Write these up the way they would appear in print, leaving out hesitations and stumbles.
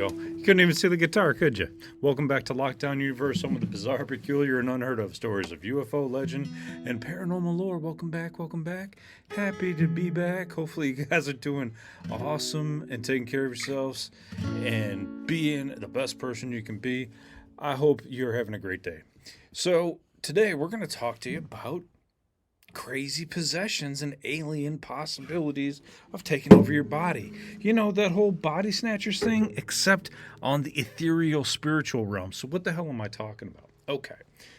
go. You couldn't even see the guitar, could you? Welcome back to Lockdown Universe, home of the bizarre, peculiar, and unheard of stories of UFO legend and paranormal lore. Welcome back, welcome back. Happy to be back. Hopefully you guys are doing awesome and taking care of yourselves and being the best person you can be. I hope you're having a great day. So today we're going to talk to you about crazy possessions and alien possibilities of taking over your body. You know, that whole body snatchers thing, except on the ethereal spiritual realm. So what the hell am I talking about? Okay,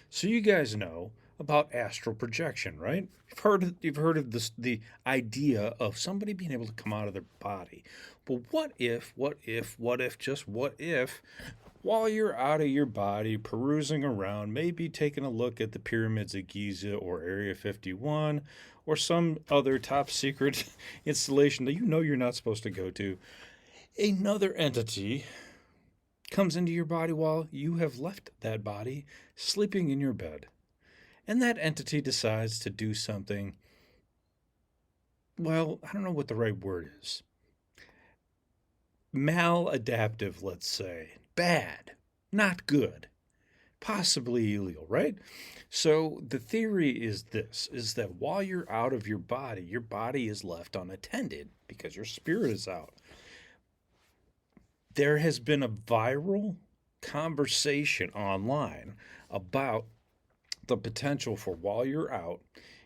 so you guys know about astral projection, right? You've heard of this, the idea of somebody being able to come out of their body. But what if, just what if, while you're out of your body, perusing around, maybe taking a look at the pyramids of Giza or Area 51 or some other top secret installation that you know you're not supposed to go to, another entity comes into your body while you have left that body sleeping in your bed. And that entity decides to do something, well, I don't know what the right word is. Maladaptive, let's say. Bad, not good, possibly illegal, right? So the theory is this, is that while you're out of your body is left unattended because your spirit is out. There has been a viral conversation online about the potential for, while you're out,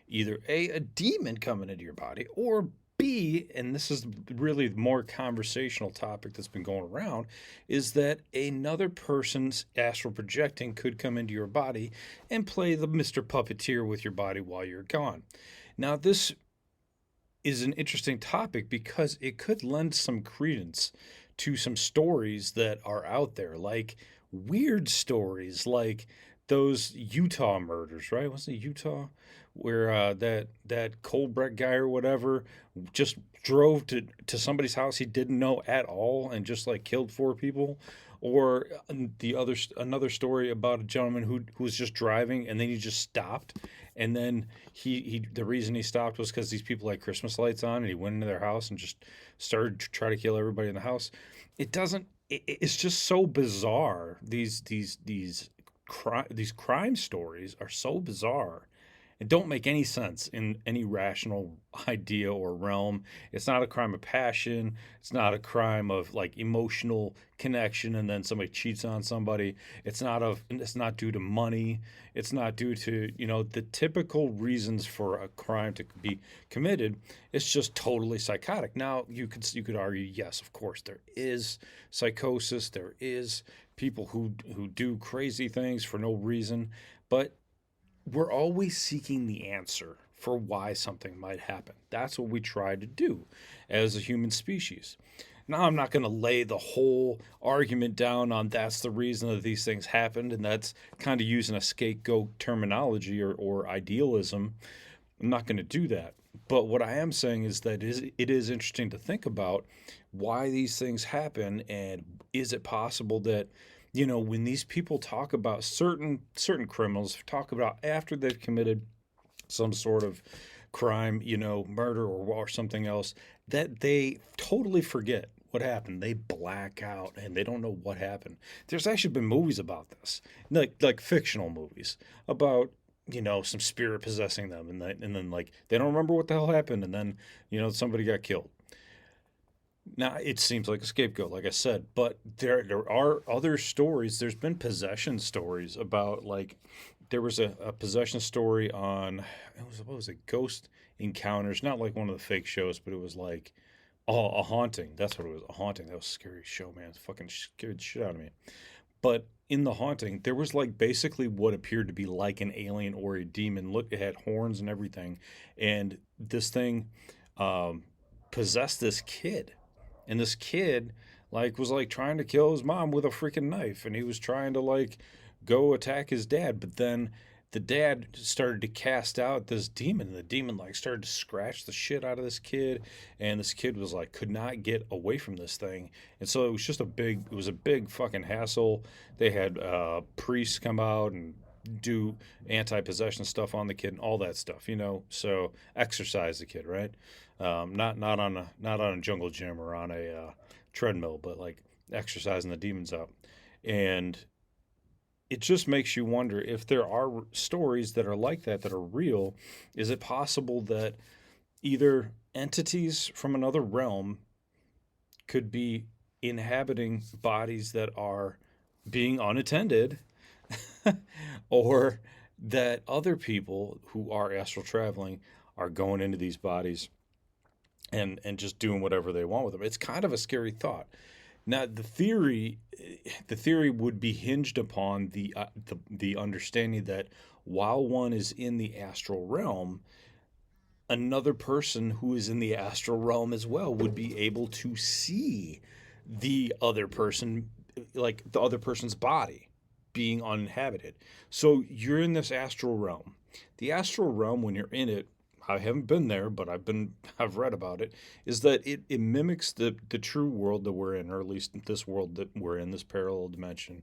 either a demon coming into your body, or B, and this is really the more conversational topic that's been going around, is that another person's astral projecting could come into your body and play the Mr. Puppeteer with your body while you're gone. Now, this is an interesting topic because it could lend some credence to some stories that are out there, like weird stories, like those Utah murders, right? Wasn't it Utah? Where that Colbrecht guy or whatever just drove to somebody's house he didn't know at all and just like killed 4 people. Or another story about a gentleman who was just driving and then he just stopped, and then he the reason he stopped was because these people had Christmas lights on, and he went into their house and just started to try to kill everybody in the house. It's just so bizarre. These crime stories are so bizarre. It don't make any sense in any rational idea or realm. It's not a crime of passion. It's not a crime of like emotional connection and then somebody cheats on somebody. It's not due to money. It's not due to, the typical reasons for a crime to be committed. It's just totally psychotic. Now, you could argue, yes, of course, there is psychosis. There is people who do crazy things for no reason, but we're always seeking the answer for why something might happen. That's what we try to do as a human species. Now, I'm not going to lay the whole argument down on that's the reason that these things happened, and that's kind of using a scapegoat terminology or idealism. I'm not going to do that. But what I am saying is that it is interesting to think about why these things happen, and is it possible that when these people talk about certain criminals, talk about after they've committed some sort of crime, murder or something else, that they totally forget what happened. They black out and they don't know what happened. There's actually been movies about this, like fictional movies about some spirit possessing them, and then like they don't remember what the hell happened, and then somebody got killed. Now, it seems like a scapegoat, like I said, but there are other stories. There's been possession stories about, like, there was a possession story on, what was it, Ghost Encounters, not like one of the fake shows, but it was like, a haunting. That's what it was, a haunting. That was a scary show, man. It fucking scared the shit out of me. But in the haunting, there was like basically what appeared to be like an alien or a demon. Look, it had horns and everything. And this thing possessed this kid. And this kid, was trying to kill his mom with a freaking knife, and he was trying to go attack his dad. But then the dad started to cast out this demon, and the demon started to scratch the shit out of this kid, and this kid was could not get away from this thing. And so it was just a big fucking hassle. They had priests come out and do anti-possession stuff on the kid and all that stuff, so exercise the kid, right? Not on a jungle gym or on a treadmill, but exorcising the demons out. And it just makes you wonder if there are stories that are like that are real. Is it possible that either entities from another realm could be inhabiting bodies that are being unattended, or that other people who are astral traveling are going into these bodies and just doing whatever they want with them? It's kind of a scary thought. Now, the theory would be hinged upon the understanding that while one is in the astral realm, another person who is in the astral realm as well would be able to see the other person, like the other person's body being uninhabited. So you're in this astral realm. The astral realm, when you're in it, I haven't been there, but I've read about it, is that it mimics the true world that we're in, or at least this world that we're in, this parallel dimension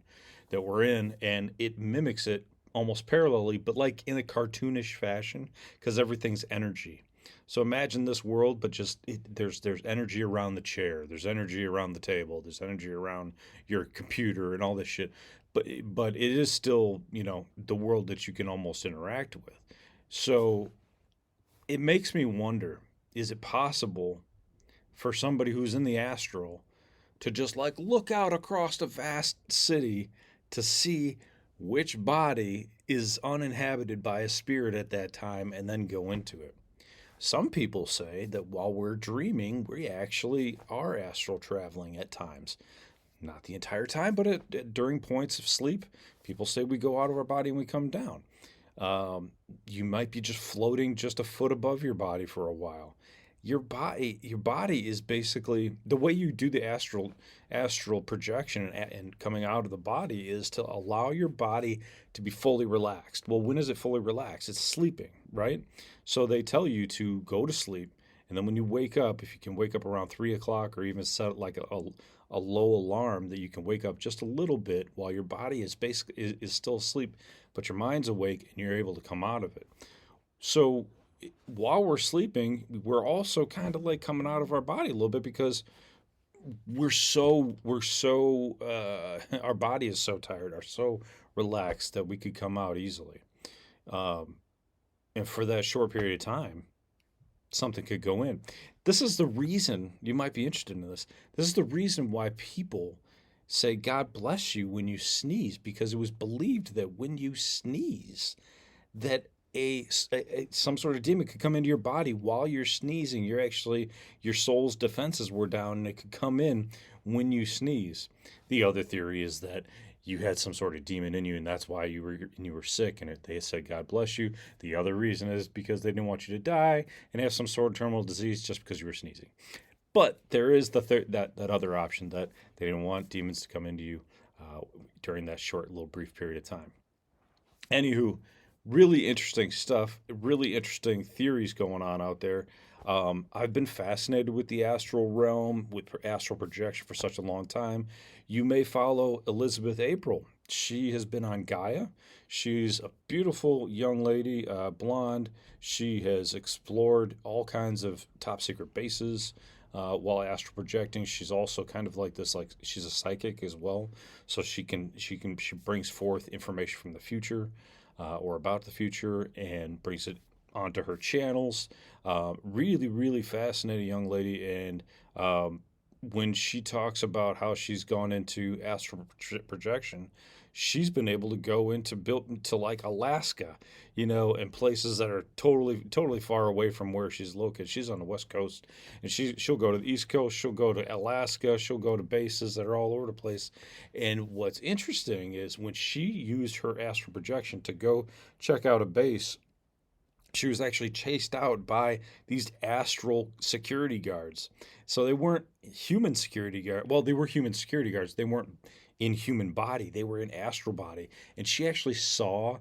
that we're in, and it mimics it almost parallelly, but like in a cartoonish fashion, because everything's energy. So imagine this world, but just there's energy around the chair, there's energy around the table, there's energy around your computer and all this shit. But it is still, the world that you can almost interact with. So it makes me wonder, is it possible for somebody who's in the astral to just like look out across a vast city to see which body is uninhabited by a spirit at that time and then go into it? Some people say that while we're dreaming, we actually are astral traveling at times. Not the entire time, but during points of sleep, people say we go out of our body and we come down. You might be just floating just a foot above your body for a while. Your body is basically the way you do the astral projection and coming out of the body is to allow your body to be fully relaxed. Well, when is it fully relaxed? It's sleeping, right? So they tell you to go to sleep, and then when you wake up, if you can wake up around 3 o'clock, or even set like a low alarm that you can wake up just a little bit while your body is basically is still asleep, but your mind's awake and you're able to come out of it. So while we're sleeping, we're also kind of like coming out of our body a little bit because our body is so tired, are so relaxed that we could come out easily. Um, and for that short period of time, something could go in. This is the reason you might be interested in this. This is the reason why people say God bless you when you sneeze, because it was believed that when you sneeze, that some sort of demon could come into your body while you're sneezing. Your soul's defenses were down, and it could come in when you sneeze. The other theory is that you had some sort of demon in you, and that's why you were sick, and they said God bless you. The other reason is because they didn't want you to die and have some sort of terminal disease just because you were sneezing. But there is that other option, that they didn't want demons to come into you during that short little brief period of time. Anywho, really interesting stuff, really interesting theories going on out there. I've been fascinated with the astral realm, with astral projection for such a long time. You may follow Elizabeth April. She has been on Gaia. She's a beautiful young lady, blonde. She has explored all kinds of top secret bases while astral projecting. She's also kind of like this, like she's a psychic as well. So she brings forth information from the future or about the future and brings it onto her channels. Really, really fascinating young lady. And when she talks about how she's gone into astral projection, she's been able to go into built into like Alaska, and places that are totally, totally far away from where she's located. She's on the West Coast, and she'll go to the East Coast. She'll go to Alaska. She'll go to bases that are all over the place. And what's interesting is when she used her astral projection to go check out a base, she was actually chased out by these astral security guards. So they weren't human security guards. Well, they were human security guards. They weren't in human body. They were in astral body. And she actually saw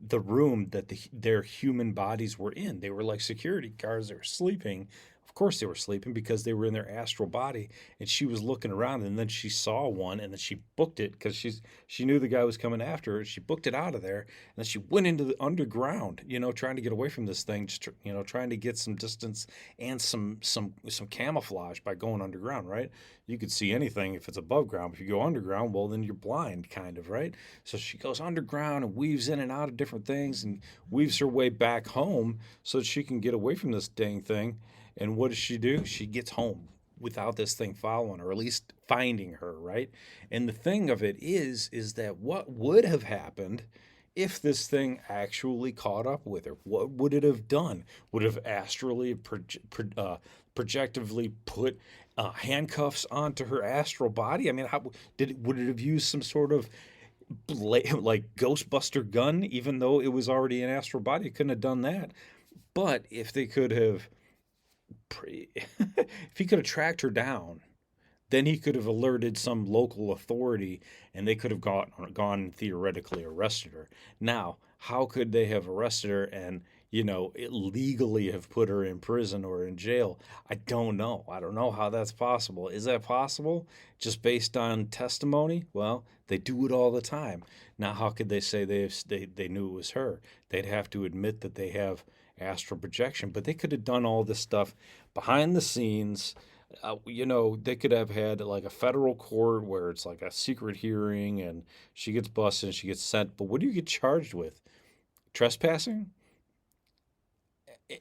the room that their human bodies were in. They were like security guards. They were sleeping. Of course they were sleeping because they were in their astral body, and she was looking around, and then she saw one, and then she booked it because she knew the guy was coming after her. She booked it out of there, and then she went into the underground, trying to get away from this thing, just trying to get some distance and some camouflage by going underground, right? You could see anything if it's above ground. If you go underground, well, then you're blind, kind of, right? So she goes underground and weaves in and out of different things and weaves her way back home so that she can get away from this dang thing. And what does she do? She gets home without this thing following her, or at least finding her, right? And the thing of it is that what would have happened if this thing actually caught up with her? What would it have done? Would it have astrally, projectively put handcuffs onto her astral body? I mean, would it have used some sort of like Ghostbuster gun, even though it was already an astral body? It couldn't have done that. But if they could have, if he could have tracked her down, then he could have alerted some local authority, and they could have gone theoretically arrested her. Now, how could they have arrested her and legally have put her in prison or in jail? I don't know. I don't know how that's possible. Is that possible just based on testimony? Well, they do it all the time. Now, how could they say they knew it was her? They'd have to admit that they have astral projection, but they could have done all this stuff behind the scenes. They could have had like a federal court where it's like a secret hearing and she gets busted and she gets sent. But what do you get charged with? Trespassing?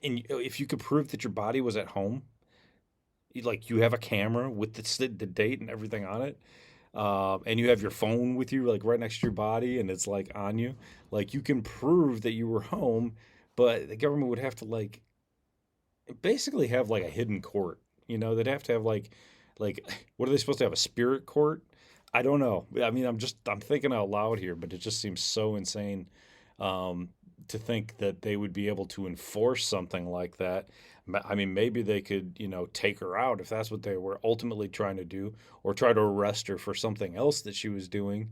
And if you could prove that your body was at home, you have a camera with the date and everything on it, and you have your phone with you, like right next to your body, and it's like on you, like you can prove that you were home, but the government would have to basically have like a hidden court. They'd have to have like what are they supposed to have, a spirit court? I don't know. I mean, I'm thinking out loud here, but it just seems so insane to think that they would be able to enforce something like that. I mean, maybe they could, take her out if that's what they were ultimately trying to do, or try to arrest her for something else that she was doing.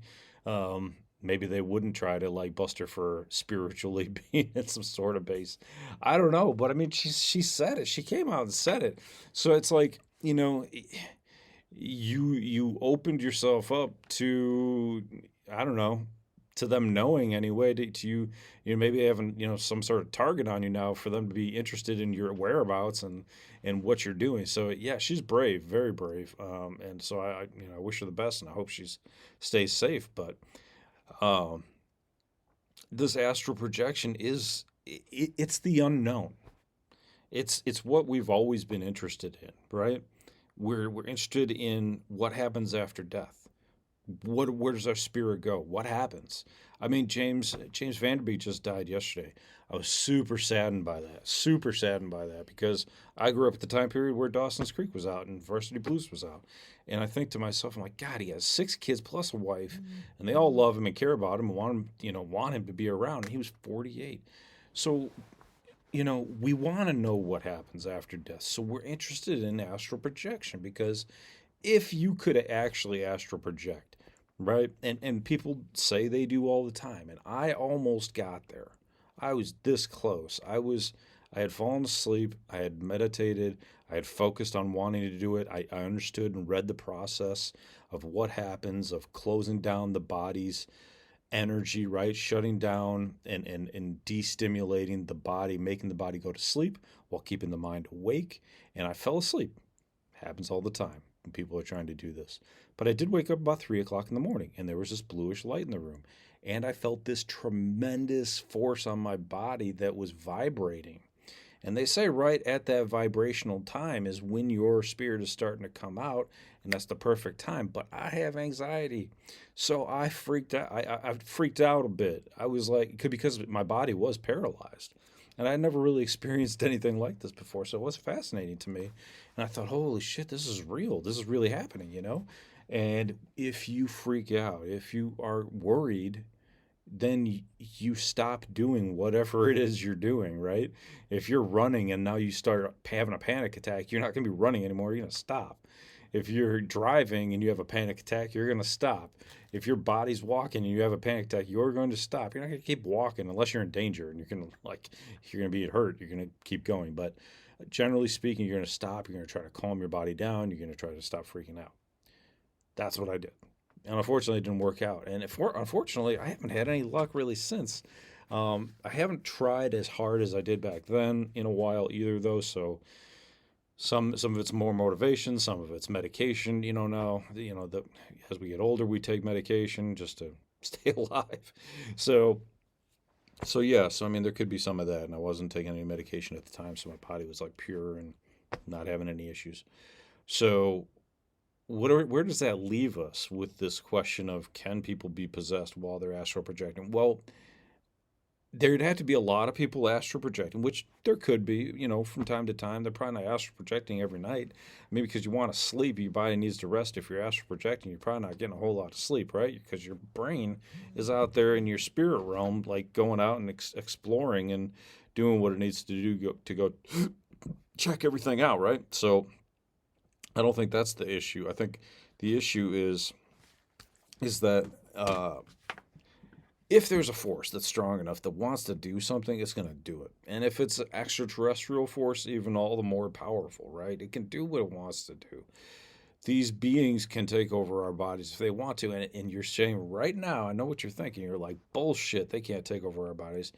Maybe they wouldn't try to bust her for spiritually being at some sort of base. I don't know, but I mean, she said it. She came out and said it. So it's like, you opened yourself up to, I don't know, to them knowing anyway, to you, maybe having, some sort of target on you now for them to be interested in your whereabouts and what you're doing. So yeah, she's brave, very brave. And so I wish her the best, and I hope stays safe. But this astral projection it's the unknown. It's what we've always been interested in, right? We're interested in what happens after death. Where does our spirit go? What happens? I mean, James Vanderbeek just died yesterday. I was super saddened by that because I grew up at the time period where Dawson's Creek was out and Varsity Blues was out. And I think to myself, I'm like, God, he has 6 kids plus a wife, and they all love him and care about him and want him to be around. And he was 48. So, we want to know what happens after death. So we're interested in astral projection, because if you could actually astral project, right? And people say they do all the time, and I almost got there. I was this close. I had fallen asleep. I had meditated. I had focused on wanting to do it. I understood and read the process of what happens, of closing down the body's energy, right? Shutting down and destimulating the body, making the body go to sleep while keeping the mind awake. And I fell asleep. Happens all the time when people are trying to do this. But I did wake up about 3 o'clock in the morning, and there was this bluish light in the room. And I felt this tremendous force on my body that was vibrating. And they say right at that vibrational time is when your spirit is starting to come out, and that's the perfect time. But I have anxiety, so I freaked out. I freaked out a bit. I was like, because my body was paralyzed. And I never really experienced anything like this before, so it was fascinating to me. And I thought, holy shit, this is real. This is really happening, And if you freak out, if you are worried, then you stop doing whatever it is you're doing, right? If you're running and now you start having a panic attack, you're not going to be running anymore. You're going to stop. If you're driving and you have a panic attack, you're going to stop. If your body's walking and you have a panic attack, you're going to stop. You're not going to keep walking unless you're in danger and you're going to be hurt. You're going to keep going. But Generally speaking, you're going to stop. You're going to try to calm your body down. You're going to try to stop freaking out. That's what I did. And unfortunately, it didn't work out. And unfortunately, I haven't had any luck really since. I haven't tried as hard as I did back then in a while either, though. So some of it's more motivation, some of it's medication. Now as we get older, we take medication just to stay alive. So yeah. So I mean, there could be some of that, and I wasn't taking any medication at the time, so my body was like pure and not having any issues. So where does that leave us with this question of can people be possessed while they're astral projecting? Well, there'd have to be a lot of people astral projecting, which there could be, from time to time. They're probably not astral projecting every night. Maybe because you want to sleep, your body needs to rest. If you're astral projecting, you're probably not getting a whole lot of sleep, right? Because your brain is out there in your spirit realm, like going out and exploring and doing what it needs to do to go check everything out, right? So I don't think that's the issue. I think the issue is that if there's a force that's strong enough that wants to do something, it's going to do it. And if it's an extraterrestrial force, even all the more powerful, right? It can do what it wants to do. These beings can take over our bodies if they want to. And you're saying right now, I know what you're thinking. You're like, bullshit, they can't take over our bodies.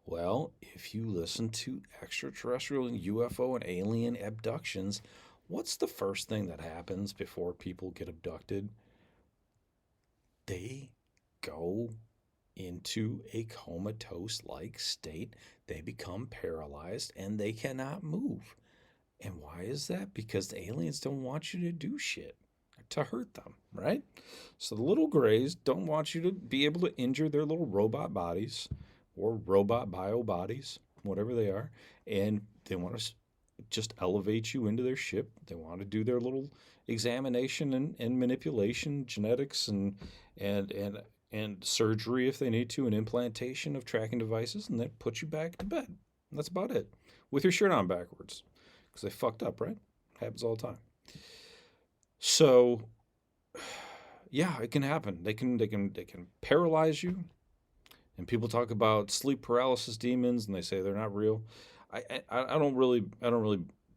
Well, if you listen to extraterrestrial and UFO and alien abductions, what's the first thing that happens before people get abducted? They go into a comatose like state. They become paralyzed and they cannot move. And why is that? Because the aliens don't want you to do shit to hurt them, right? So the little grays don't want you to be able to injure their little robot bodies or robot bio bodies, whatever they are. And they want to just elevate you into their ship. They want to do their little examination and manipulation, genetics and surgery if they need to, and implantation of tracking devices, and then put you back to bed. And that's about it. With your shirt on backwards. Because they fucked up, right? Happens all the time. So yeah, it can happen. They can paralyze you. And people talk about sleep paralysis demons and they say they're not real. I don't really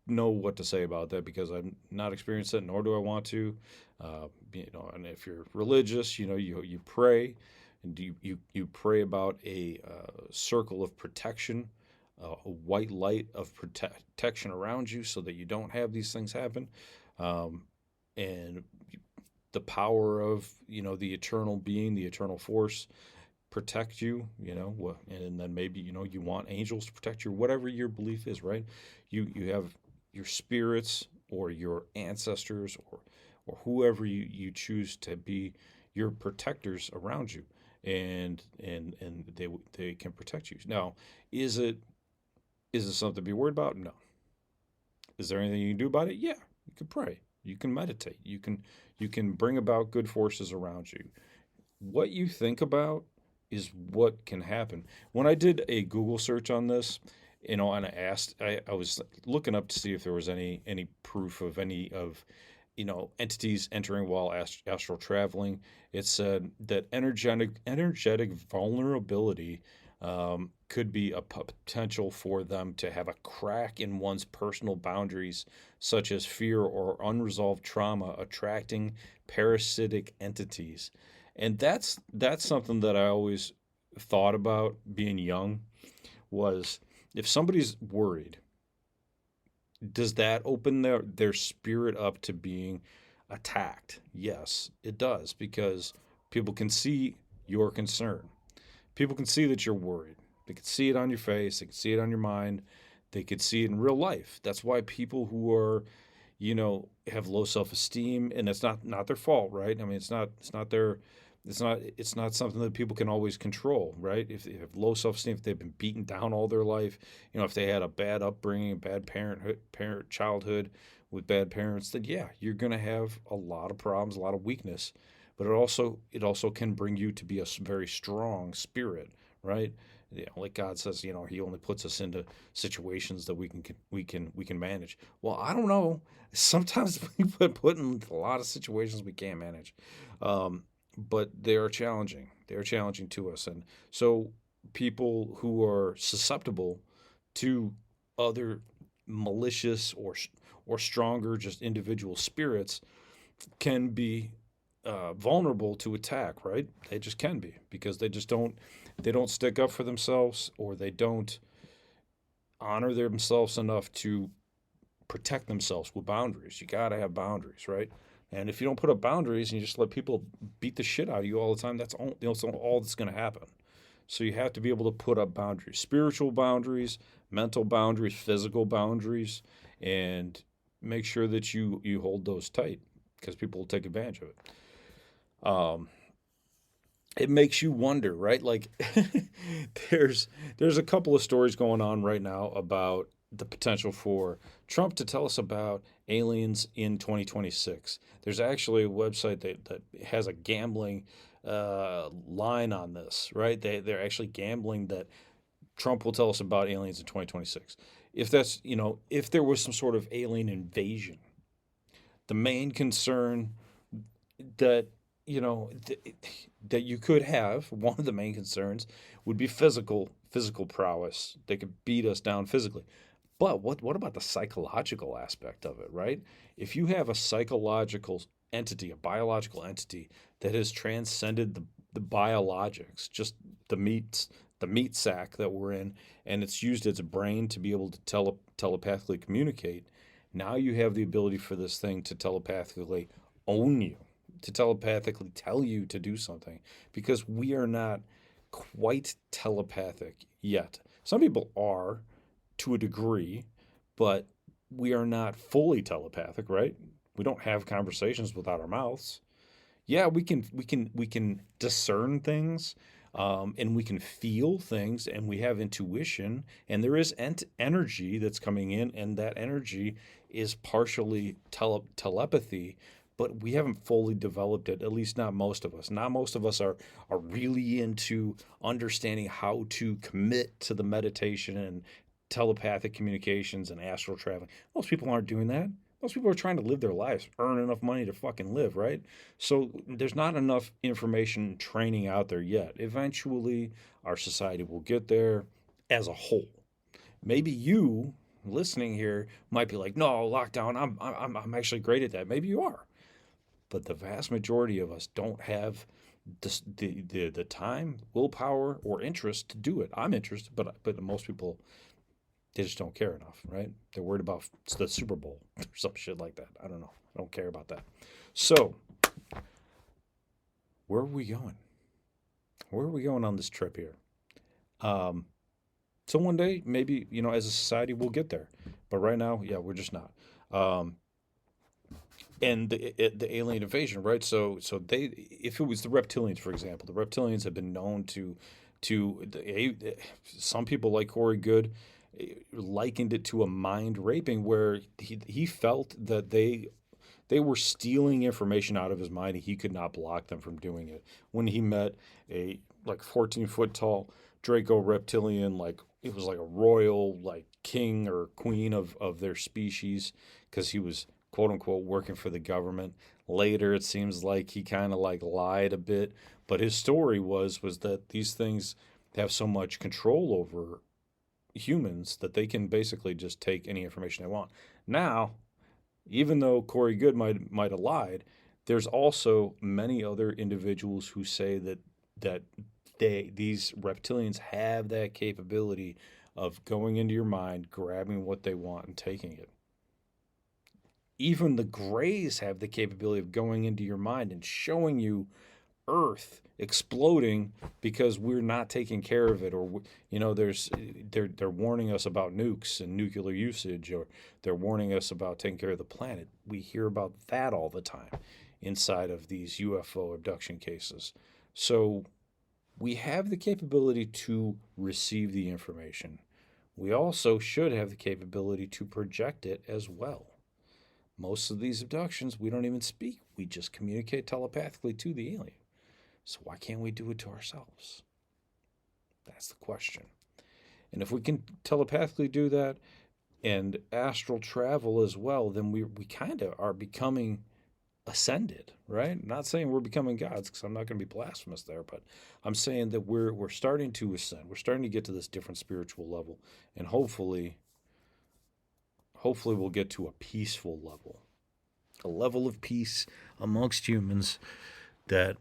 know what to say about that because I'm not experienced it, nor do I want to. And if you're religious, you pray, and you pray about a circle of protection, a white light of protection around you, so that you don't have these things happen, and the power of the eternal being, the eternal force, protect you, and then maybe you want angels to protect you, whatever your belief is, right? You have your spirits or your ancestors or whoever you choose to be your protectors around you, and they can protect you. Now, is it something to be worried about? No. Is there anything you can do about it? Yeah, you can pray, you can meditate, you can bring about good forces around you. What you think about is what can happen. When I did a Google search on this, and I was looking up to see if there was any proof of any of, entities entering while astral traveling. It said that energetic vulnerability could be a potential for them to have a crack in one's personal boundaries, such as fear or unresolved trauma, attracting parasitic entities. And that's something that I always thought about being young, was if somebody's worried, does that open their spirit up to being attacked? Yes, it does, because people can see your concern. People can see that you're worried. They can see it on your face. They can see it on your mind. They could see it in real life. That's why people who are, have low self-esteem, and it's not their fault, right? I mean, it's not something that people can always control, right? If they have low self-esteem, if they've been beaten down all their life, if they had a bad upbringing, a bad childhood with bad parents, then yeah, you're going to have a lot of problems, a lot of weakness. But it also can bring you to be a very strong spirit, right? Like God says, He only puts us into situations that we can manage. Well, I don't know. Sometimes we put in a lot of situations we can't manage, but they are challenging. They are challenging to us, and so people who are susceptible to other malicious or stronger, just individual spirits can be vulnerable to attack, right? They just can be because they don't stick up for themselves, or they don't honor themselves enough to protect themselves with boundaries. You got to have boundaries, right? And if you don't put up boundaries and you just let people beat the shit out of you all the time, that's all that's going to happen. So you have to be able to put up boundaries, spiritual boundaries, mental boundaries, physical boundaries, and make sure that you hold those tight because people will take advantage of it. It makes you wonder, right? Like there's a couple of stories going on right now about the potential for Trump to tell us about aliens in 2026. There's actually a website that has a gambling line on this, right? They're actually gambling that Trump will tell us about aliens in 2026. If that's, if there was some sort of alien invasion, the main concern that you know th- that you could have, one of the main concerns would be physical prowess. They could beat us down physically. But what about the psychological aspect of it, right? If you have a psychological entity, a biological entity that has transcended the biologics, just the meat sack that we're in, and it's used its brain to be able to telepathically communicate, now you have the ability for this thing to telepathically own you, to telepathically tell you to do something, because we are not quite telepathic yet. Some people are to a degree, but we are not fully telepathic, right? We don't have conversations without our mouths. Yeah, we can discern things, and we can feel things, and we have intuition, and there is energy that's coming in, and that energy is partially telepathy, but we haven't fully developed it. At least not most of us. Not most of us are really into understanding how to commit to the meditation and telepathic communications and astral traveling. Most people aren't doing that. Most people are trying to live their lives, earn enough money to fucking live, right? So there's not enough information training out there yet. Eventually, our society will get there as a whole. Maybe you listening here might be like, "No, lockdown. I'm actually great at that." Maybe you are, but the vast majority of us don't have the time, willpower, or interest to do it. I'm interested, but most people, they just don't care enough, right? They're worried about the Super Bowl or some shit like that. I don't know. I don't care about that. So, where are we going? Where are we going on this trip here? Um, so one day, maybe, as a society, we'll get there. But right now, yeah, we're just not. Um, and the alien invasion, right? So they, if it was the reptilians, for example, the reptilians have been known to some people like Corey Good likened it to a mind raping, where he felt that they were stealing information out of his mind and he could not block them from doing it. When he met a like 14-foot tall Draco reptilian, like it was like a royal like king or queen of their species, because he was quote unquote working for the government. Later it seems like he kind of like lied a bit, but his story was that these things have so much control over humans that they can basically just take any information they want. Now, even though Corey Good might have lied, there's also many other individuals who say that these reptilians have that capability of going into your mind, grabbing what they want, and taking it. Even the Greys have the capability of going into your mind and showing you Earth exploding because we're not taking care of it, or they're warning us about nukes and nuclear usage, or they're warning us about taking care of the planet. We hear about that all the time inside of these UFO abduction cases. So we have the capability to receive the information. We also should have the capability to project it as well. Most of these abductions, we don't even speak. We just communicate telepathically to the alien. So why can't we do it to ourselves? That's the question. And if we can telepathically do that and astral travel as well, then we kind of are becoming ascended, right? I'm not saying we're becoming gods, because I'm not going to be blasphemous there, but I'm saying that we're starting to ascend. We're starting to get to this different spiritual level, and hopefully hopefully we'll get to a peaceful level. A level of peace amongst humans that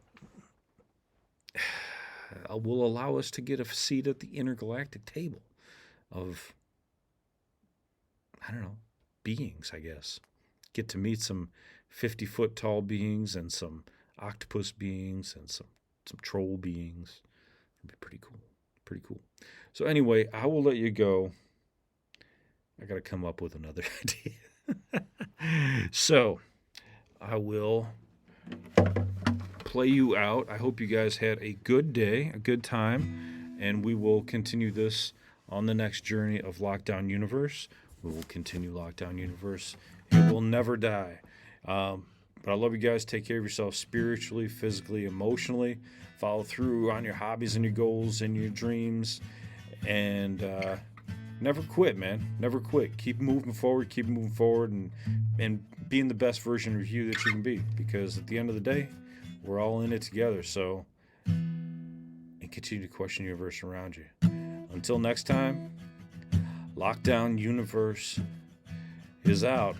will allow us to get a seat at the intergalactic table of, I don't know, beings, I guess. Get to meet some 50-foot tall beings and some octopus beings and some troll beings. It'd be pretty cool. Pretty cool. So anyway, I will let you go. I got to come up with another idea. So I will play you out. I hope you guys had a good day, a good time, and we will continue this on the next journey of Lockdown Universe. We will continue Lockdown Universe. It will never die. But I love you guys. Take care of yourself spiritually, physically, emotionally. Follow through on your hobbies and your goals and your dreams. And never quit, man. Never quit. Keep moving forward. Keep moving forward and being the best version of you that you can be. Because at the end of the day, we're all in it together. So, and continue to question the universe around you. Until next time, Lockdown Universe is out.